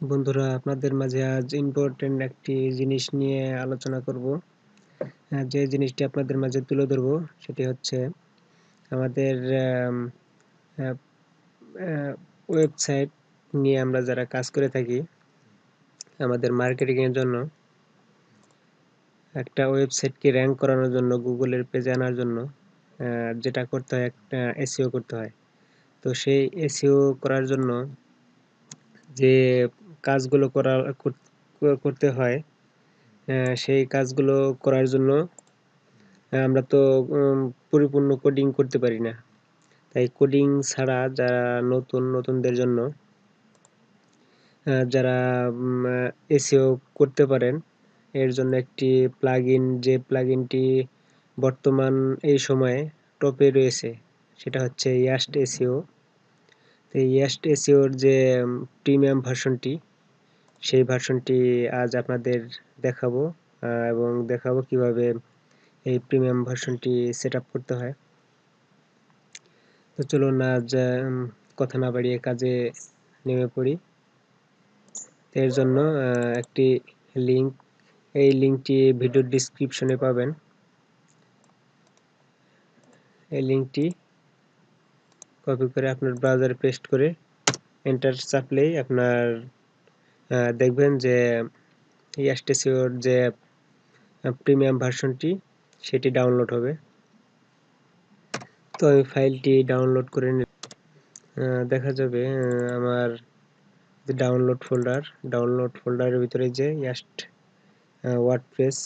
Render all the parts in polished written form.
বন্ধুরা, আপনাদের মাঝে আজ ইম্পর্টেন্ট একটি জিনিস নিয়ে আলোচনা করব। যে জিনিসটি আপনাদের মাঝে তুলে ধরব সেটি হচ্ছে আমাদের ওয়েবসাইট নিয়ে আমরা যারা কাজ করে থাকি, আমাদের মার্কেটিংয়ের জন্য একটা ওয়েবসাইটকে র্যাঙ্ক করানোর জন্য, গুগলের পেজে আনার জন্য যেটা করতে হয়, একটা এসইও করতে হয়। তো সেই এসইও করার জন্য যে কাজগুলো করতে হয়, সেই কাজগুলো করার জন্য আমরা তো পরিপূর্ণ কোডিং করতে পারি না। তাই কোডিং ছাড়া যারা নতুনদের জন্য যারা এসইও করতে পারেন, এর জন্য একটি প্লাগইন, যে প্লাগইনটি বর্তমান এই সময়ে টপে রয়েছে, সেটা হচ্ছে ইয়াস্ট এসইও। তো ইয়াস্ট এসইওর যে প্রিমিয়াম ভার্সনটি, সেই ভার্সনটি আজ আপনাদের দেখাবো, এবং দেখাবো কিভাবে এই প্রিমিয়াম ভার্সনটি সেট আপ করতে হয়। তো চলুন আজ কথা না বাড়িয়ে কাজে নেমে পড়ি। এর জন্য একটি লিঙ্ক, এই লিঙ্কটি ভিডিওর ডিসক্রিপশনে পাবেন। এই লিঙ্কটি কপি করে আপনার ব্রাউজারে পেস্ট করে এন্টার চাপলেই আপনার দেখবেন যে ইয়াস্ট এসইওর যে প্রিমিয়াম ভার্সনটি সেটি ডাউনলোড হবে। তো আমি ফাইলটি ডাউনলোড করে দেখা যাবে আমার ডাউনলোড ফোল্ডারের ভিতরে যে ইয়াস্ট ওয়ার্ডপ্রেস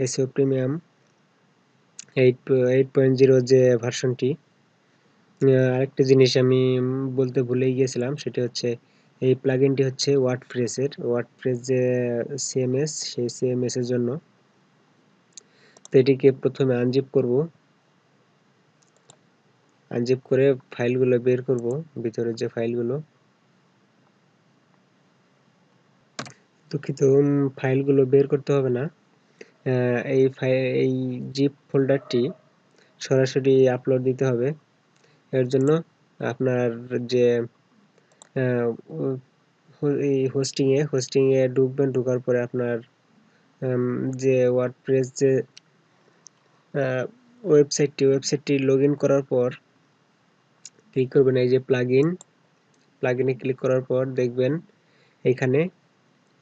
এসইও প্রিমিয়াম 8.0 যে ভার্সনটি। আরেকটা জিনিস আমি বলতে ভুলেই গিয়েছিলাম, সেটি হচ্ছে এই প্লাগইনটি হচ্ছে ওয়ার্ডপ্রেস যে সিএমএস, সেই সিএমএস এর জন্য। তো এটিকে প্রথমে আনজিপ করব, আনজিপ করে ফাইলগুলো বের করব, ভিতরে যে ফাইলগুলো। দুঃখিত, ফাইলগুলো বের করতে হবে না, এই জিপ ফোল্ডারটি সরাসরি আপলোড দিতে হবে। এর জন্য আপনার যে এই হোস্টিংয়ে ঢুকবেন, ঢোকার পরে আপনার যে ওয়ার্ডপ্রেস যে ওয়েবসাইটটি লগ ইন করার পর ক্লিক করবেন এই যে প্লাগইনে ক্লিক করার পর দেখবেন এখানে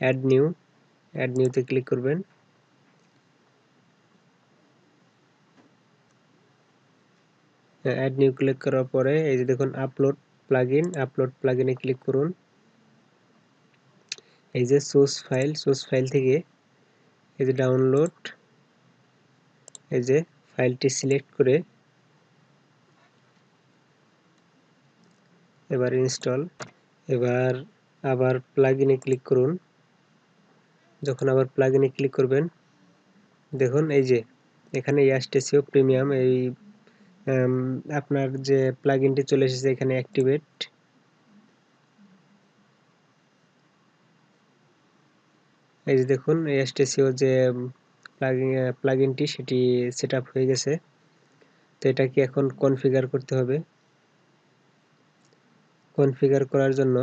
অ্যাড নিউতে ক্লিক করবেন। অ্যাড নিউ ক্লিক করার পরে এই যে দেখুন আপলোড প্লাগইনে ক্লিক করুন। এই যে সোর্স ফাইল থেকে এই যে ডাউনলোড, এই যে ফাইলটি সিলেক্ট করে এবার ইনস্টল। এবার আবার প্লাগইনে ক্লিক করুন। যখন আবার প্লাগইনে ক্লিক করবেন, দেখুন এই যে এখানে ইয়াস্ট এসইও প্রিমিয়াম, এই আপনার যে প্লাগইনটি চলে এসেছে এখানে অ্যাক্টিভেট। এই যে দেখুন ইয়াস্ট এসইও যে প্লাগইনটি সেটি সেট আপ হয়ে গেছে। তো এটাকে এখন কনফিগার করতে হবে। কনফিগার করার জন্য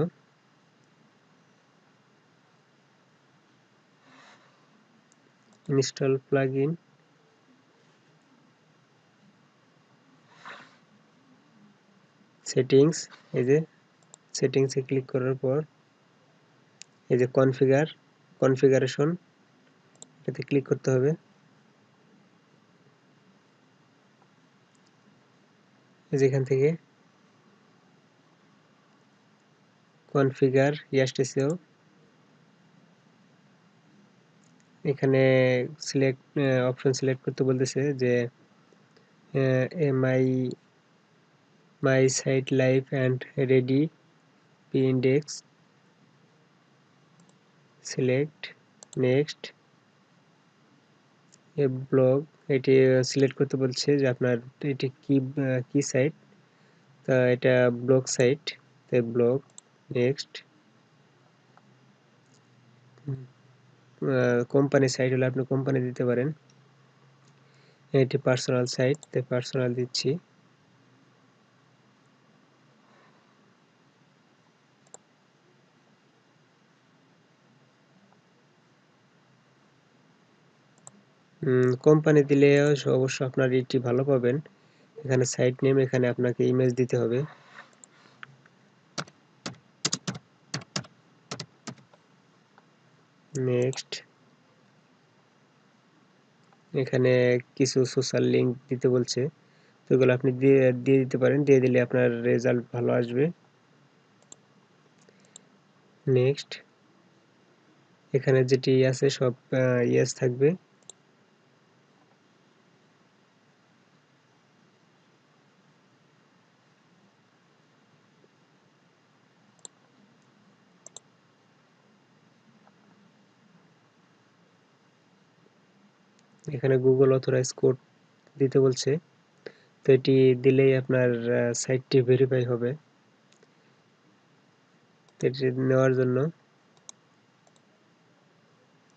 ইনস্টল প্লাগইন, সেটিংস, এই যে সেটিংসে ক্লিক করার পর এই যে কনফিগারেশন, এটাতে ক্লিক করতে হবে। যেখান থেকে কনফিগার ইয়াস্ট এসইও, এখানে অপশন সিলেক্ট করতে বলতেছে যে my site live and ready be index, select, next, a blog, এটি সিলেক্ট করতে বলছে যে আপনার এটি কি সাইট। তা এটা ব্লগ সাইট, তাই ব্লগ, নেক্সট। কোম্পানি সাইট হলে আপনি কোম্পানি দিতে পারেন। এটি পার্সোনাল সাইট, তাই পার্সোনাল দিচ্ছি। কোম্পানি দিলে অবশ্য আপনার এটি ভালো পাবেন। এখানে সাইট নেম, এখানে আপনাকে ইমেজ দিতে হবে। নেক্সট, এখানে কিছু সোশ্যাল লিঙ্ক দিতে বলছে, তো এগুলো আপনি দিয়ে দিতে পারেন। দিয়ে দিলে আপনার রেজাল্ট ভালো আসবে। নেক্সট, এখানে যেটি আছে সব ইয়েস থাকবে। এখানে গুগল অথরাইজ কোড দিতে বলছে, তো এটি দিলেই আপনার সাইটটি ভেরিফাই হবে। এটি নেওয়ার জন্য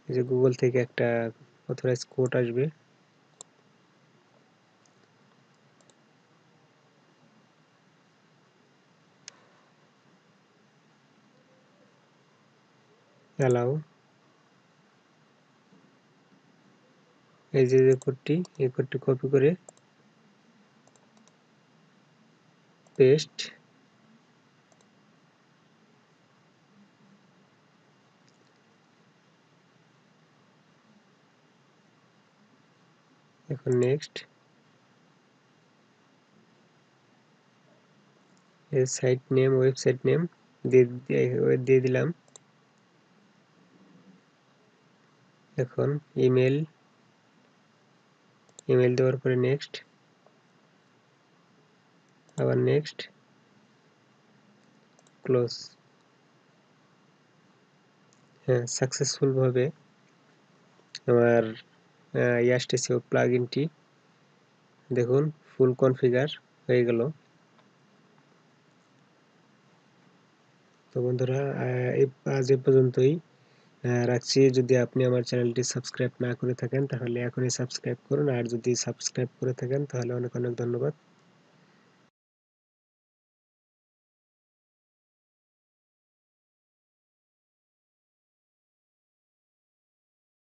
এই যে গুগল থেকে একটা অথরাইজ কোড আসবে, অ্যালাউ। এই যে কোডটি, এই কোডটি কপি করে পেস্ট। এখন নেক্সট, এই সাইট নেম, ওয়েবসাইট নেম দিয়ে দিলাম। এখন ইমেল দেওয়ার পরে নেক্সট, আবার নেক্সট, ক্লোজ। হ্যাঁ, সাকসেসফুল ভাবে আমার ইয়াস্ট এসইও প্লাগইনটি দেখুন ফুল কনফিগার হয়ে গেল। তো বন্ধুরা, আজ এ পর্যন্তই রাখছি। যদি আপনি আমার চ্যানেলটি সাবস্ক্রাইব না করে থাকেন তাহলে এখনই সাবস্ক্রাইব করুন, আর যদি সাবস্ক্রাইব করে থাকেন তাহলে অনেক অনেক ধন্যবাদ।